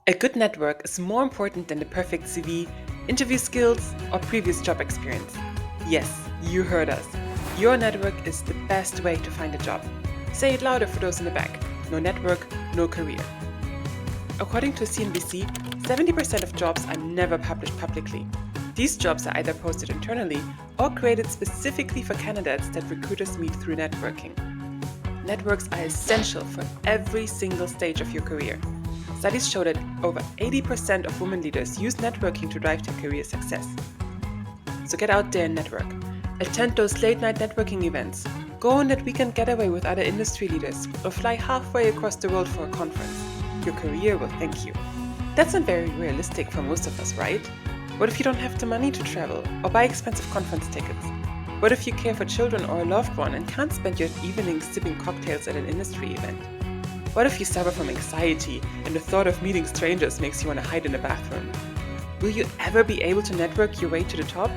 A good network is more important than the perfect CV, interview skills, or previous job experience. Yes, you heard us. Your network is the best way to find a job. Say it louder for those in the back. No network, no career. According to CNBC, 70% of jobs are never published publicly. These jobs are either posted internally or created specifically for candidates that recruiters meet through networking. Networks are essential for every single stage of your career. Studies show that over 80% of women leaders use networking to drive their career success. So get out there and network. Attend those late-night networking events. Go on that weekend getaway with other industry leaders or fly halfway across the world for a conference. Your career will thank you. That's not very realistic for most of us, right? What if you don't have the money to travel or buy expensive conference tickets? What if you care for children or a loved one and can't spend your evenings sipping cocktails at an industry event? What if you suffer from anxiety and the thought of meeting strangers makes you want to hide in a bathroom? Will you ever be able to network your way to the top?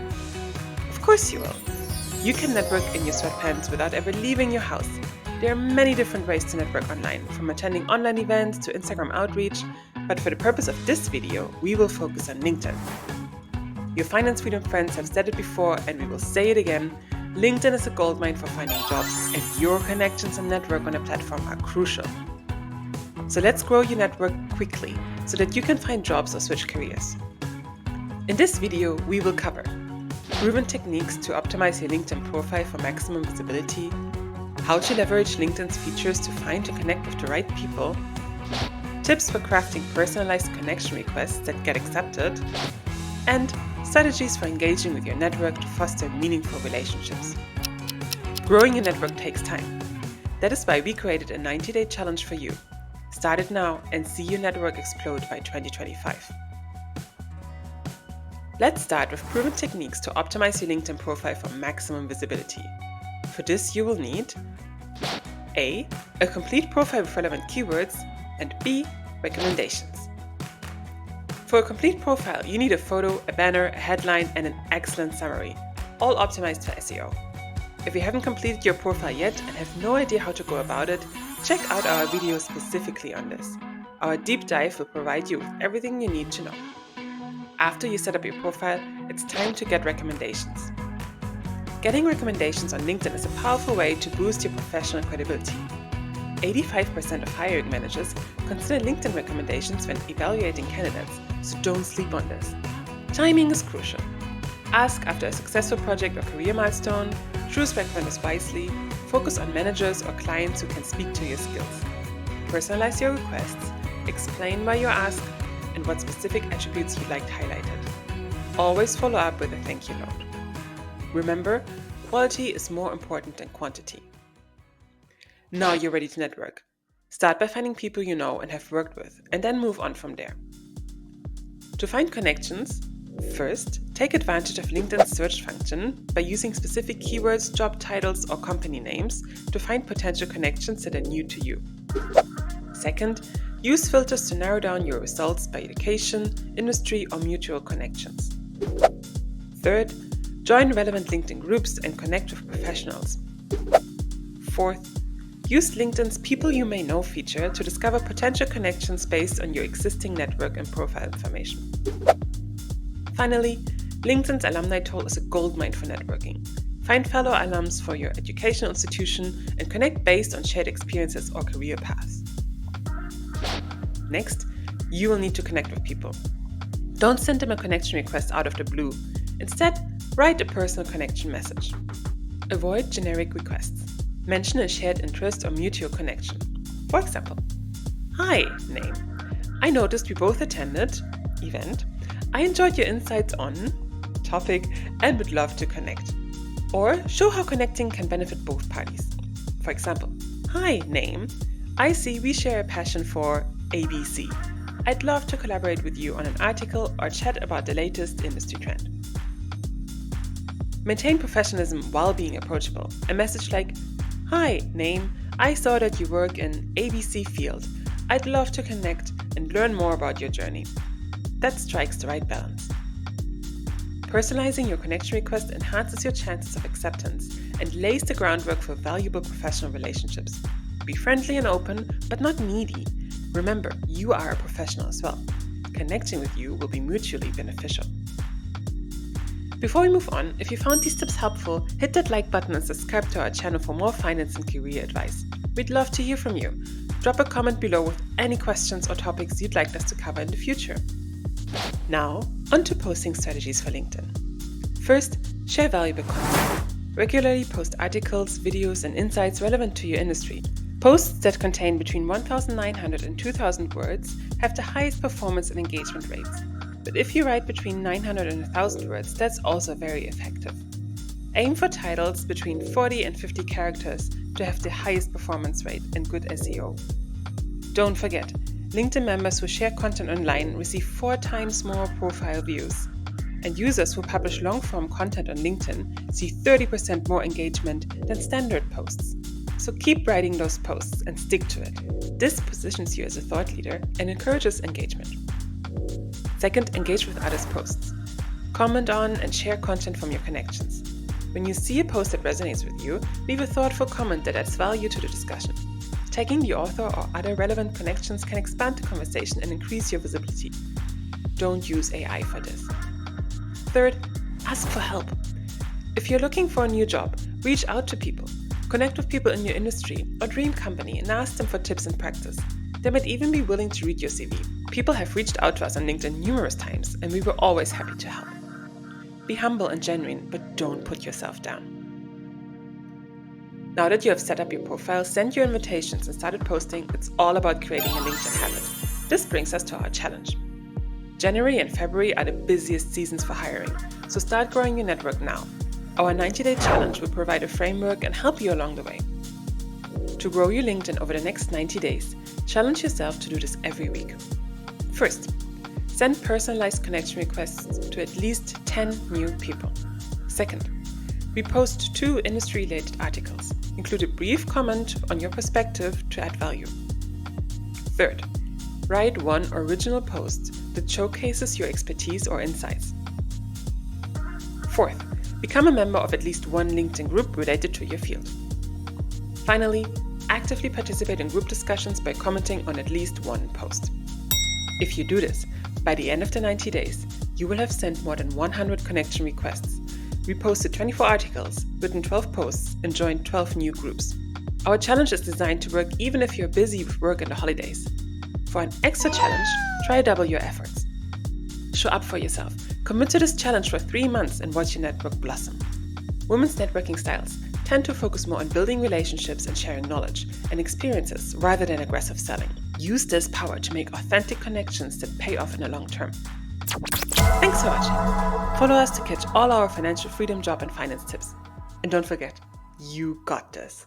Of course you will. You can network in your sweatpants without ever leaving your house. There are many different ways to network online, from attending online events to Instagram outreach, but for the purpose of this video, we will focus on LinkedIn. Your finance freedom friends have said it before, and we will say it again. LinkedIn is a goldmine for finding jobs, and your connections and network on a platform are crucial. So let's grow your network quickly so that you can find jobs or switch careers. In this video, we will cover proven techniques to optimize your LinkedIn profile for maximum visibility, how to leverage LinkedIn's features to find and connect with the right people, tips for crafting personalized connection requests that get accepted, and strategies for engaging with your network to foster meaningful relationships. Growing your network takes time. That is why we created a 90-day challenge for you. Start it now and see your network explode by 2025. Let's start with proven techniques to optimize your LinkedIn profile for maximum visibility. For this, you will need A. A complete profile with relevant keywords, and B. Recommendations. For a complete profile, you need a photo, a banner, a headline, and an excellent summary, all optimized for SEO. If you haven't completed your profile yet and have no idea how to go about it, check out our video specifically on this. Our deep dive will provide you with everything you need to know. After you set up your profile, it's time to get recommendations. Getting recommendations on LinkedIn is a powerful way to boost your professional credibility. 85% of hiring managers consider LinkedIn recommendations when evaluating candidates, so don't sleep on this. Timing is crucial. Ask after a successful project or career milestone, choose recommenders wisely, focus on managers or clients who can speak to your skills. Personalize your requests, explain why you ask, and what specific attributes you'd like highlighted. Always follow up with a thank you note. Remember, quality is more important than quantity. Now you're ready to network. Start by finding people you know and have worked with, and then move on from there. To find connections, first, take advantage of LinkedIn's search function by using specific keywords, job titles, or company names to find potential connections that are new to you. Second, use filters to narrow down your results by education, industry, or mutual connections. Third, join relevant LinkedIn groups and connect with professionals. Fourth, use LinkedIn's People You May Know feature to discover potential connections based on your existing network and profile information. Finally, LinkedIn's alumni tool is a goldmine for networking. Find fellow alums for your educational institution and connect based on shared experiences or career paths. Next, you will need to connect with people. Don't send them a connection request out of the blue. Instead, write a personal connection message. Avoid generic requests. Mention a shared interest or mutual connection. For example, "Hi, name. I noticed we both attended event. I enjoyed your insights on topic and would love to connect." Or show how connecting can benefit both parties. For example, "Hi, name. I see we share a passion for ABC. I'd love to collaborate with you on an article or chat about the latest industry trend." Maintain professionalism while being approachable. A message like, "Hi, name. I saw that you work in ABC field. I'd love to connect and learn more about your journey." That strikes the right balance. Personalizing your connection request enhances your chances of acceptance and lays the groundwork for valuable professional relationships. Be friendly and open, but not needy. Remember, you are a professional as well. Connecting with you will be mutually beneficial. Before we move on, if you found these tips helpful, hit that like button and subscribe to our channel for more finance and career advice. We'd love to hear from you. Drop a comment below with any questions or topics you'd like us to cover in the future. Now, on to posting strategies for LinkedIn. First, share valuable content. Regularly post articles, videos, and insights relevant to your industry. Posts that contain between 1,900 and 2,000 words have the highest performance and engagement rates. But if you write between 900 and 1,000 words, that's also very effective. Aim for titles between 40 and 50 characters to have the highest performance rate and good SEO. Don't forget, LinkedIn members who share content online receive 4 times more profile views. And users who publish long-form content on LinkedIn see 30% more engagement than standard posts. So keep writing those posts and stick to it. This positions you as a thought leader and encourages engagement. Second, engage with others' posts. Comment on and share content from your connections. When you see a post that resonates with you, leave a thoughtful comment that adds value to the discussion. Tagging the author or other relevant connections can expand the conversation and increase your visibility. Don't use AI for this. Third, ask for help. If you're looking for a new job, reach out to people. Connect with people in your industry or dream company and ask them for tips and practice. They might even be willing to read your CV. People have reached out to us on LinkedIn numerous times, and we were always happy to help. Be humble and genuine, but don't put yourself down. Now that you have set up your profile, sent your invitations, and started posting, it's all about creating a LinkedIn habit. This brings us to our challenge. January and February are the busiest seasons for hiring, so start growing your network now. Our 90-day challenge will provide a framework and help you along the way. To grow your LinkedIn over the next 90 days, challenge yourself to do this every week. First, send personalized connection requests to at least 10 new people. Second, repost 2 industry-related articles. Include a brief comment on your perspective to add value. Third, write 1 original post that showcases your expertise or insights. Fourth, become a member of at least one LinkedIn group related to your field. Finally, actively participate in group discussions by commenting on at least one post. If you do this, by the end of the 90 days, you will have sent more than 100 connection requests, reposted 24 articles, written 12 posts, and joined 12 new groups. Our challenge is designed to work even if you're busy with work and the holidays. For an extra challenge, try double your efforts. Show up for yourself. Commit to this challenge for 3 months and watch your network blossom. Women's networking styles tend to focus more on building relationships and sharing knowledge and experiences rather than aggressive selling. Use this power to make authentic connections that pay off in the long term. Thanks for watching. Follow us to catch all our financial freedom, job, and finance tips. And don't forget, you got this.